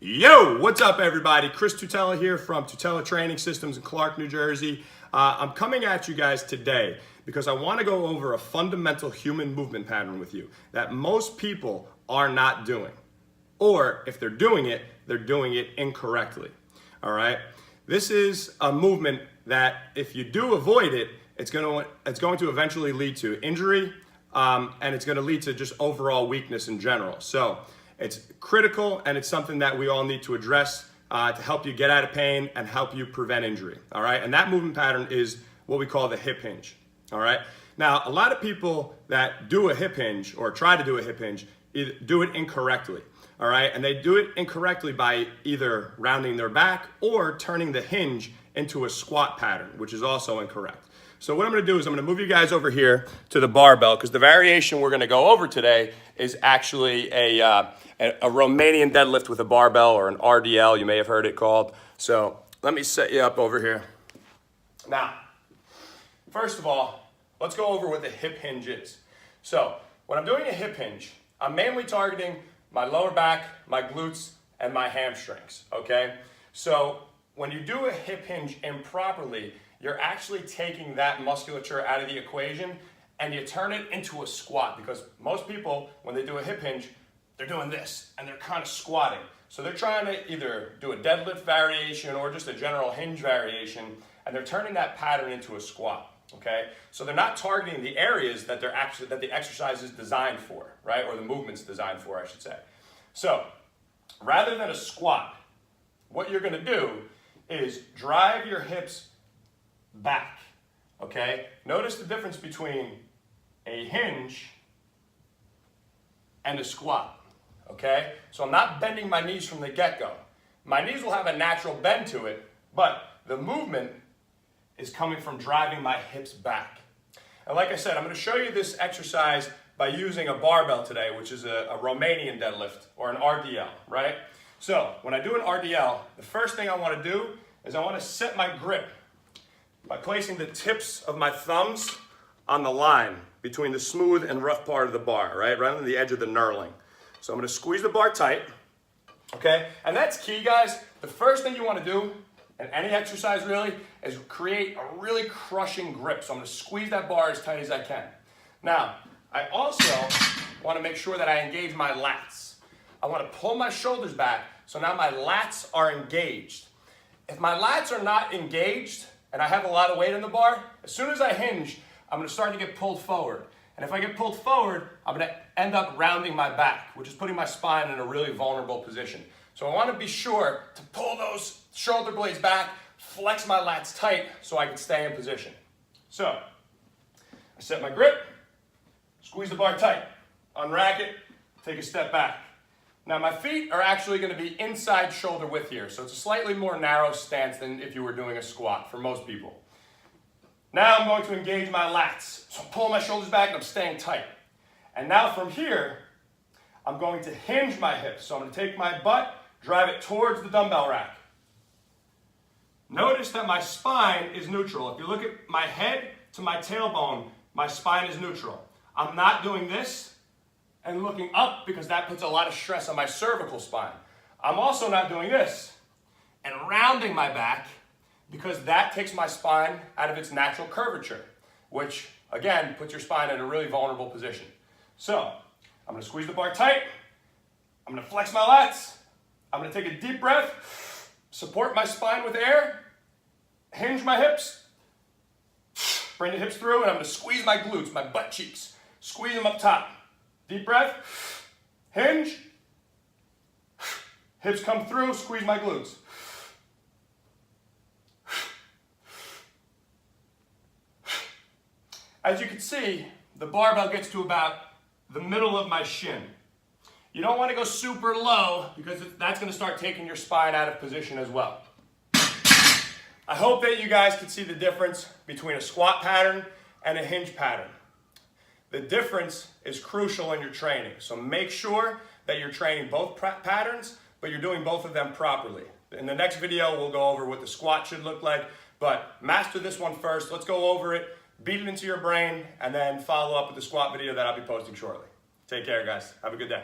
Yo, what's up everybody? Chris Tutela here from Tutela Training Systems in Clark, New Jersey. I'm coming at you guys today because I want to go over a fundamental human movement pattern with you that most people are not doing. Or if they're doing it incorrectly. All right? This is a movement that if you do avoid it, it's going to eventually lead to injury, and it's going to lead to just overall weakness in general. So it's critical, and it's something that we all need to address to help you get out of pain and help you prevent injury. All right, and that movement pattern is what we call the hip hinge. All right. Now, a lot of people that do a hip hinge or try to do a hip hinge do it incorrectly. All right, and they do it incorrectly by either rounding their back or turning the hinge into a squat pattern, which is also incorrect. So what I'm going to do is I'm going to move you guys over here to the barbell, because the variation we're going to go over today is actually a Romanian deadlift with a barbell, or an RDL, you may have heard it called. So let me set you up over here. Now, first of all, let's go over what the hip hinge is. So when I'm doing a hip hinge, I'm mainly targeting my lower back, my glutes, and my hamstrings, okay? So when you do a hip hinge improperly, you're actually taking that musculature out of the equation and you turn it into a squat, because most people, when they do a hip hinge, they're doing this and they're kind of squatting. So they're trying to either do a deadlift variation or just a general hinge variation, and they're turning that pattern into a squat. Okay, so they're not targeting the areas that the exercise is designed for, right? Or the movement's designed for, I should say. So rather than a squat, what you're going to do is drive your hips back. Okay, notice the difference between a hinge and a squat. Okay, so I'm not bending my knees from the get-go. My knees will have a natural bend to it, but the movement is coming from driving my hips back. And like I said, I'm going to show you this exercise by using a barbell today, which is a Romanian deadlift, or an RDL, right? So when I do an RDL, the first thing I want to do is I want to set my grip by placing the tips of my thumbs on the line between the smooth and rough part of the bar, right on the edge of the knurling. So I'm going to squeeze the bar tight, okay? And that's key, guys. The first thing you want to do in any exercise really is create a really crushing grip. So I'm going to squeeze that bar as tight as I can. Now, I also want to make sure that I engage my lats. I want to pull my shoulders back so now my lats are engaged. If my lats are not engaged and I have a lot of weight in the bar, as soon as I hinge, I'm going to start to get pulled forward. And if I get pulled forward, I'm going to end up rounding my back, which is putting my spine in a really vulnerable position. So I want to be sure to pull those shoulder blades back, flex my lats tight so I can stay in position. So I set my grip, squeeze the bar tight, unrack it, take a step back. Now my feet are actually going to be inside shoulder width here, so it's a slightly more narrow stance than if you were doing a squat for most people. Now I'm going to engage my lats. So I'm pulling my shoulders back and I'm staying tight. And now from here, I'm going to hinge my hips. So I'm going to take my butt, drive it towards the dumbbell rack. Notice that my spine is neutral. If you look at my head to my tailbone, my spine is neutral. I'm not doing this and looking up because that puts a lot of stress on my cervical spine. I'm also not doing this and rounding my back because that takes my spine out of its natural curvature, which again puts your spine in a really vulnerable position. So I'm going to squeeze the bar tight. I'm going to flex my lats. I'm going to take a deep breath, support my spine with air, hinge my hips, bring the hips through, and I'm going to squeeze my glutes, my butt cheeks, squeeze them up top. Deep breath, hinge, hips come through, squeeze my glutes. As you can see, the barbell gets to about the middle of my shin. You don't want to go super low because that's going to start taking your spine out of position as well. I hope that you guys can see the difference between a squat pattern and a hinge pattern. The difference is crucial in your training, so make sure that you're training both patterns, but you're doing both of them properly. In the next video, we'll go over what the squat should look like, but master this one first. Let's go over it, beat it into your brain, and then follow up with the squat video that I'll be posting shortly. Take care, guys. Have a good day.